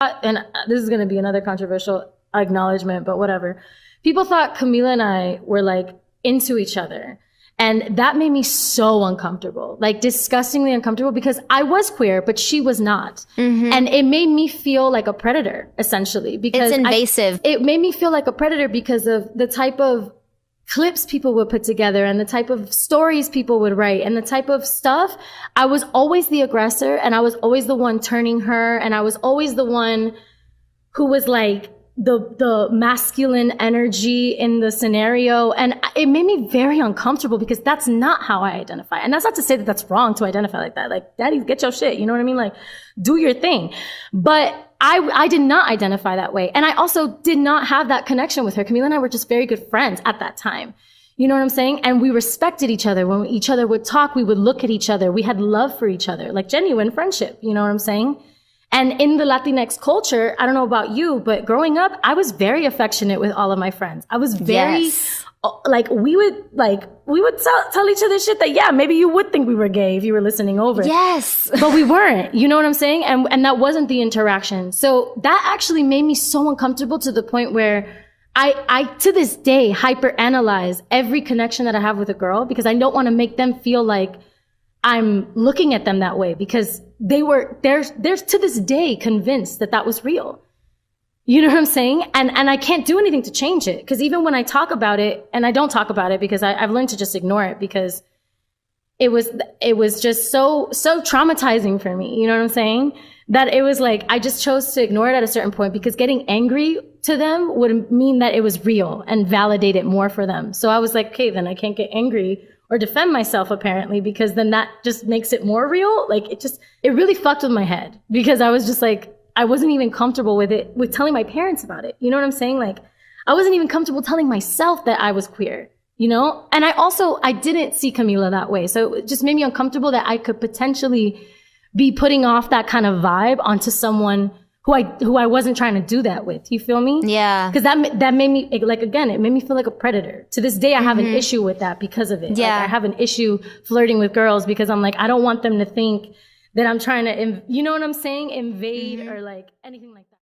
and this is going to be another controversial acknowledgement, but whatever. People thought Camila and I were like into each other. And that made me so uncomfortable, like disgustingly uncomfortable, because I was queer, but she was not. And it made me feel like a predator, essentially, because it's invasive. It made me feel like a predator because of the type of clips people would put together and the type of stories people would write and the type of stuff. I was always the aggressor, and I was always the one turning her, and I was always the one who was like the masculine energy in the scenario. And it made me very uncomfortable because that's not how I identify. And that's not to say that that's wrong to identify like that. Like, daddy, get your shit. You know what I mean? Like, do your thing. But I did not identify that way. And I also did not have that connection with her. Camila and I were just very good friends at that time. You know what I'm saying? And we respected each other. When each other would talk, we would look at each other. We had love for each other, like genuine friendship. You know what I'm saying? And in the Latinx culture, I don't know about you, but growing up, I was very affectionate with all of my friends. I was very, like, we would tell each other shit that, yeah, maybe you would think we were gay if you were listening over. Yes. But we weren't. You know what I'm saying? And that wasn't the interaction. So that actually made me so uncomfortable to the point where I to this day, hyperanalyze every connection that I have with a girl because I don't want to make them feel like I'm looking at them that way, because they're to this day convinced that that was real. You know what I'm saying? And I can't do anything to change it. Because even when I talk about it, and I don't talk about it because I've learned to just ignore it, because it was just so traumatizing for me. You know what I'm saying? That it was like, I just chose to ignore it at a certain point, because getting angry to them would mean that it was real and validate it more for them. So I was like, okay, then I can't get angry or defend myself, apparently, because then that just makes it more real. Like, it really fucked with my head, because I was just like, I wasn't even comfortable with telling my parents about it. You know what I'm saying? Like, I wasn't even comfortable telling myself that I was queer, you know? And I didn't see Camila that way. So it just made me uncomfortable that I could potentially be putting off that kind of vibe onto someone who I wasn't trying to do that with. You feel me? Yeah. Because that made me, like, again, it made me feel like a predator. To this day, I have an issue with that because of it. Yeah. Like, I have an issue flirting with girls because I'm like, I don't want them to think that I'm trying to, you know what I'm saying? Invade or like anything like that.